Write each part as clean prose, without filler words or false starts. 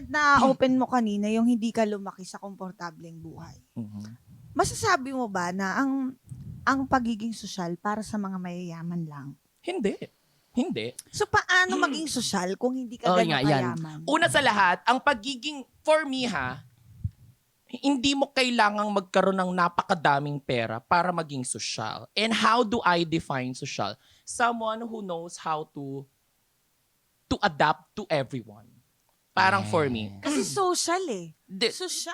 na-open mo kanina yung hindi ka lumaki sa komportableng buhay. Masasabi mo ba na ang pagiging sosyal para sa mga mayayaman lang? Hindi. So, paano maging sosyal kung hindi ka Oo gano'ng nga, yan. kayaman? Una sa lahat, ang pagiging, for me hindi mo kailangang magkaroon ng napakadaming pera para maging sosyal. And how do I define sosyal? Someone who knows how to adapt to everyone. Parang for me. Kasi social eh. Di- Social.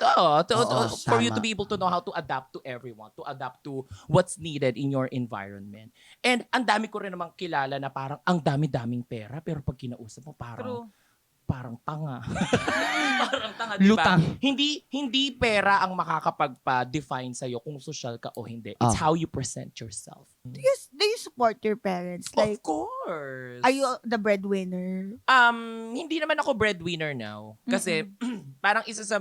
For you tama. to be able to know how to adapt to everyone, to adapt to what's needed in your environment. And ang dami ko rin namang kilala na parang ang dami-daming pera, pero pag kinausap mo True. parang tanga. Parang tanga, di ba? Lutang. Hindi pera ang makakapagpa-define sa'yo kung social ka o hindi. It's how you present yourself. Do you support your parents? Like, Of course. are you the breadwinner? Hindi naman ako breadwinner now. Kasi parang isa sa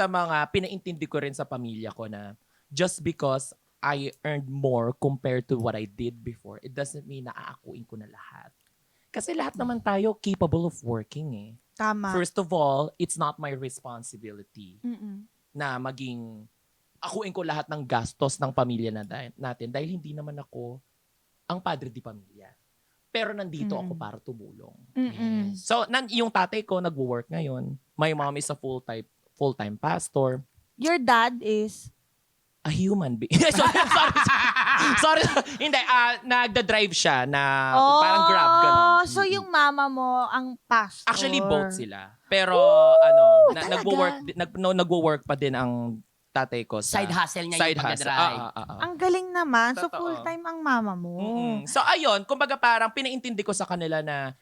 mga pinaintindi ko rin sa pamilya ko na just because I earned more compared to what I did before, it doesn't mean na aakuin ko na lahat. Kasi lahat naman tayo capable of working eh. Tama. First of all, it's not my responsibility Mm-mm. na akuin ko lahat ng gastos ng pamilya natin dahil hindi naman ako ang padre di pamilya. Pero nandito ako para tumulong. Mm-mm. So, yung tatay ko nagwo-work ngayon. My mom is a full-time pastor. Your dad is? A human being. sorry. Hindi, nagda-drive siya na parang Grab ganun. So yung mama mo ang pastor. Actually, both sila. Pero, talaga? nagwo-work pa din ang tatay ko sa Side hustle niya side yung hustle. pagdadrive. Ang galing naman. So Totoo. full-time ang mama mo. So, ayun, kumbaga parang pinaintindi ko sa kanila na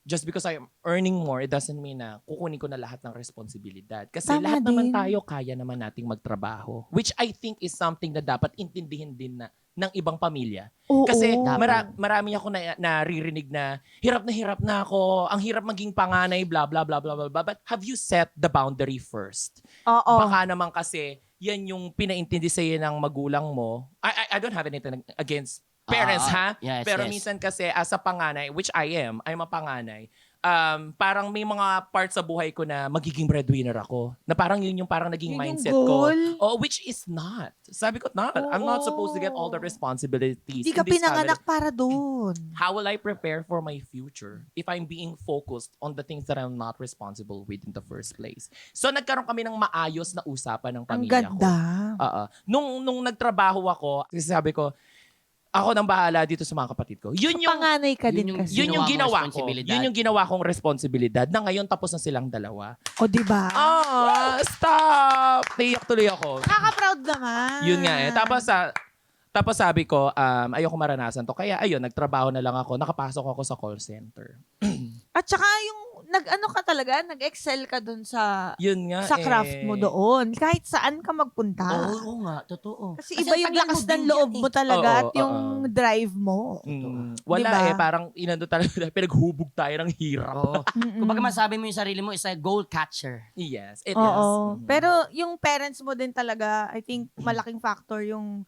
just because I'm earning more, it doesn't mean na kukunin ko na lahat ng responsibilidad. Kasi Tama lahat naman din. tayo, kaya naman nating magtrabaho. Which I think is something na dapat intindihin din ng ibang pamilya. Oo. Kasi Dapat. marami ako naririnig na hirap na ako, ang hirap maging panganay, blah, blah, blah, blah, blah, blah. But have you set the boundary first? Oo. Baka naman kasi yan yung pinaintindi sa'yo ng magulang mo. I don't have anything against parents, ha? Yes, Pero yes. minsan kasi as a panganay, which I'm a panganay, parang may mga parts sa buhay ko na magiging breadwinner ako. Na parang yun yung parang naging Yun yung mindset ko. goal? Oh, which is not. Sabi ko, not. I'm not supposed to get all the responsibilities Hindi ka in this pinanganak family. para doon. How will I prepare for my future if I'm being focused on the things that I'm not responsible with in the first place? So nagkaroon kami ng maayos na usapan ng Ang pamilya ko. ganda. Nung nagtrabaho ako, kasi sabi ko, ako nang bahala dito sa mga kapatid ko. Yun yung Panganay ka din yun yung kasi. yun yung Ginawa ginawa mong ko. responsibilidad. Yun yung ginawa kong responsibilidad na ngayon tapos na silang dalawa. O, diba? Stop! Naiyak tuloy ako. Nakaka-proud naman. Yun nga eh. Tapos sabi ko, ayoko maranasan to. Kaya ayun, nagtrabaho na lang ako. Nakapasok ako sa call center. At saka yung nag-excel ka dun sa Yun nga craft mo doon. Kahit saan ka magpunta. Oo nga, totoo. Kasi iba yung tagal lakas mo ng din loob yan mo talaga Oo, at yung oo. drive mo. Wala Diba? eh. Parang inando talaga. Pinaghubog tayo ng hirap. Oo. Kumbaga masabi mo yung sarili mo is a goal catcher. Yes, it is. Oo. Mhm. Pero yung parents mo din talaga, I think malaking factor yung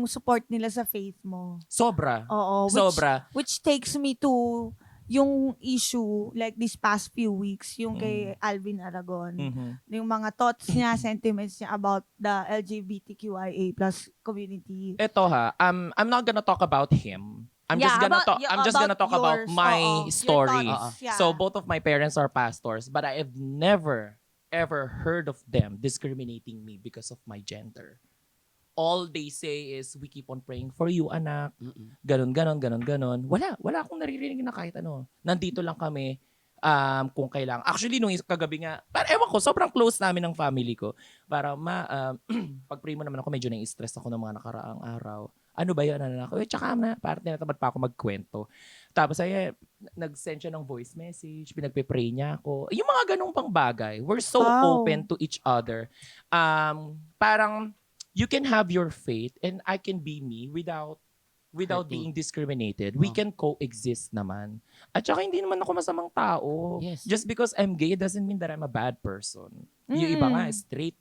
support nila sa faith mo. Sobra. Oo. Sobra. Which takes me to yung issue like these past few weeks, yung kay Alvin Aragon. Mhm. Yung mga thoughts niya, sentiments niya about the LGBTQIA plus community. Ito I'm not gonna talk about him. I'm just gonna talk about yours. my Oo, your story. thoughts. Yeah. So both of my parents are pastors, but I have never ever heard of them discriminating me because of my gender. All they say is, we keep on praying for you, anak. Ganon. Wala akong naririnig na kahit ano. Nandito lang kami kung kailangan. Actually, nung kagabi nga, ewan ko, sobrang close namin ng family ko. Para pag-pray mo naman ako, medyo nai-stress ako ng mga nakaraang araw. Ano ba yun? Tsaka na, parang tinatamad pa ako magkwento. Tapos nag-send siya ng voice message, pinagpe-pray niya ako. Yung mga ganong pang bagay. We're so open to each other. Parang, you can have your faith and I can be me without being discriminated. We can coexist naman. At saka hindi naman ako masamang tao. Yes. Just because I'm gay doesn't mean that I'm a bad person. Yung iba nga, straight.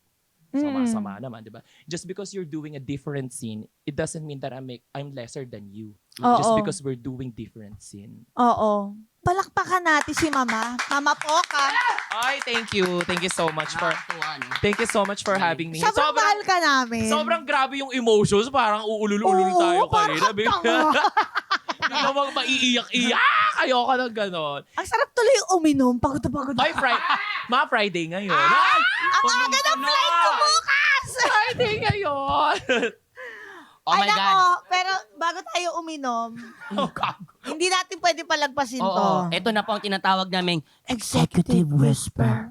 Sama-sama naman, di ba? Just because you're doing a different scene, it doesn't mean that I'm lesser than you. Just Oo. because we're doing different scene. Oo. Palakpakan natin si Mama. Mama Poca. Ay, thank you. Thank you so much for Nakakatuwa, no? Thank you so much for having me. Sobrang mahal ka namin. Sobrang grabe yung emotions. Parang uulul-ulul tayo parang kanina. tanga. Biglang maiiyak-iyak. Ayoko ng ganon. Ang sarap tuloy yung uminom. Pagod na pagod. Ay, Friday ngayon. Ay! Ang aga ng flight ko bukas! Friday ngayon. Oh my Alam God. ko, pero bago tayo uminom, Oh, gago. hindi natin pwede palagpasin to. Oo. Ito na po ang tinatawag naming Executive Whisper.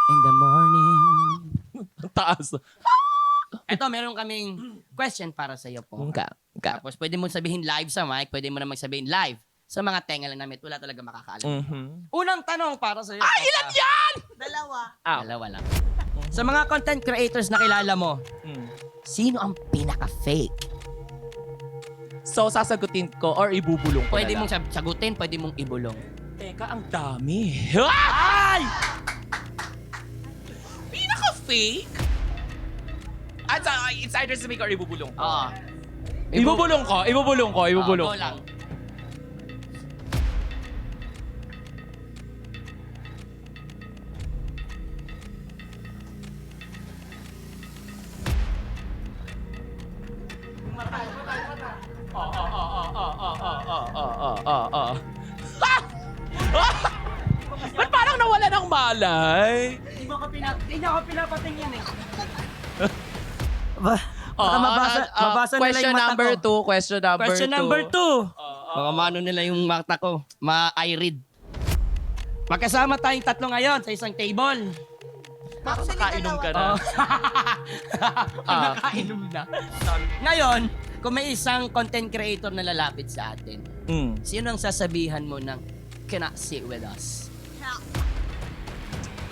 in the morning. Ang taas. Ito, meron kaming question para sa iyo po. Ka. Tapos pwede mo sabihin live sa mic, pwede mo na magsabihin live sa mga tenga lang namin. Wala talaga makakaalam. Unang tanong para sa iyo. Ilan yan? Dalawa. Dalawa lang. Sa mga content creators na kilala mo, sino ang pinaka-fake? So, sasagutin ko or ibubulong ko Pwede na mong lang. sagutin, pwede mong ibulong. Teka, ang dami. Ay! Pinaka-fake? It's either sa or ibubulong ko. Oo. Ibubulong ko. Go lang. Ba't parang nawala ng malay? Hindi ako pinapatingin eh. Oo, mabasa nila question yung mata number ko. 2. Question number 2. Question number 2. Baka maano nila yung mata ko. Ma-I read. Magkasama tayong tatlo ngayon sa isang table. Actually, Nakainom ka dalawa. na. Nakainom na. Ngayon, kung may isang content creator na lalapit sa atin, sino ang sasabihan mo ng cannot sit with us?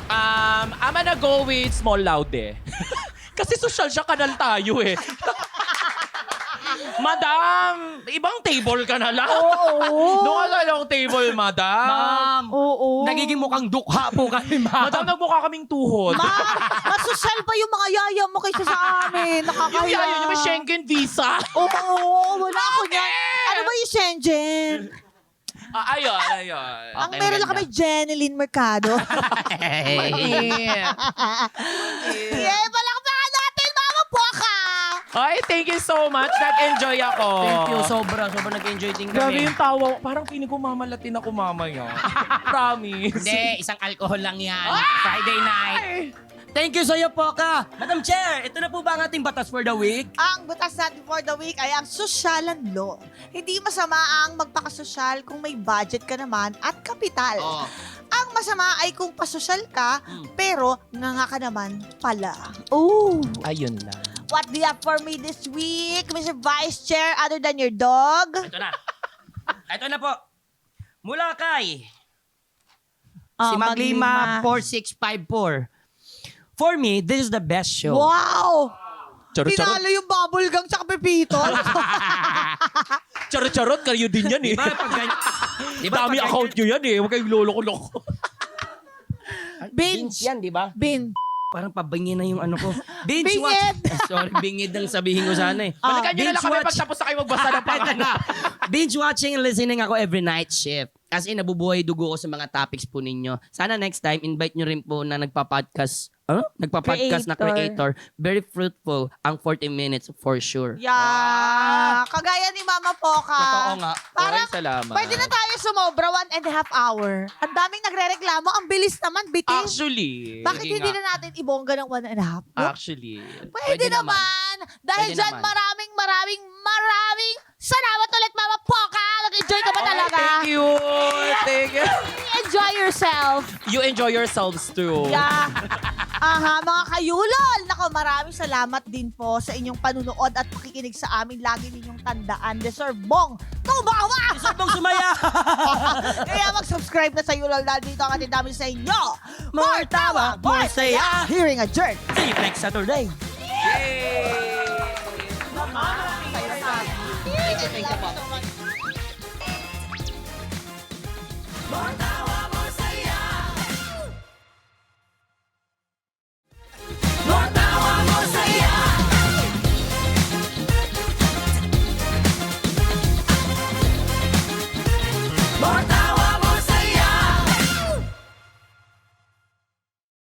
I'm gonna go with Small Loud eh. Kasi social siya, kanal tayo eh. Madam, ibang table ka na lang. Oo. Doon ka sa ibang table, madam. Ma'am, Oo. nagiging mukhang dukha po kami, ma'am. Madam, nagmukha kaming tuhod. Masosyal pa yung mga yaya mo kaysa sa amin. Yung Nakakahiya. yayo niyo may Schengen visa. Oo, wala ako niyan. Ano ba yung Shenzhen? Ayun. Ang Okay, meron lang maganda. kami, Jeneline Mercado. Yeah, palakpakan natin, Mama Poca! Ay, thank you so much. Nag-enjoy ako. Thank you, sobrang nag-enjoy din Grabe kami. yung tawa. Parang feeling ko mamalatin ako mamaya. Promise. Hindi, isang alcohol lang yan. Friday night. Thank you sa iyo, Poca. Madam Chair, ito na po ba ang ating batas for the week? Ang butas natin for the week ay ang sosyalan law. Hindi masama ang magpakasosyal kung may budget ka naman at kapital. Oo. Ang masama ay kung pasosyal ka, pero nga ka naman pala. Ooh. Ayun lang. What do you have for me this week, Mr. Vice Chair, other than your dog? Ito na. Ito na po. Mula kay Ah, si Maglima 4654. For me, this is the best show. Wow! Charot-charot. Pinalo yung bubble gang sa Pepito. Charot-charot, kayo din yan eh. Diba pag ganyan? Diba Dami pag account nyo yan eh. Huwag kayong lolo-loko. Binge yan, di ba? Bin. Parang pabingin na yung ano ko. Binge Bingid! watch. Sorry, bingid ang sabihin ko sana eh. Balikan nyo na lang kami Binge-watch. pag tapos na kayo magbasa ng pangalan. Binge watching and listening ako every night shift. As in, nabubuhay dugo ko sa mga topics po ninyo. Sana next time, invite nyo rin po na nagpa-podcast na creator. Very fruitful ang 40 minutes for sure. Yeah. Kagaya ni Mama Poca. Totoo nga. Parang Okay, salamat. pwede na tayo sumobra 1.5 hour. Ang daming nagre-reklamo. Ang bilis naman, bitin. Actually. Bakit sige hindi nga. na natin ibongga ng 1.5? Actually. Pwede naman. Dahil Pwede dyan, naman. maraming salamat ulit, Mama Poca. Nag-enjoy ka ba talaga? Thank you. Thank you. Enjoy yourself. You enjoy yourselves too. Yeah. Aha, mga kayulol. Nako, maraming salamat din po sa inyong panunood at pakikinig sa amin. Lagi ninyong tandaan. Deserve mong tumawa! Deserve mong sumaya! Kaya mag-subscribe na sa Yulol dahil dito ang ating dami sa inyo. More tawa, more saya. Hearing a jerk. See you next Saturday. Yay! Thank you po.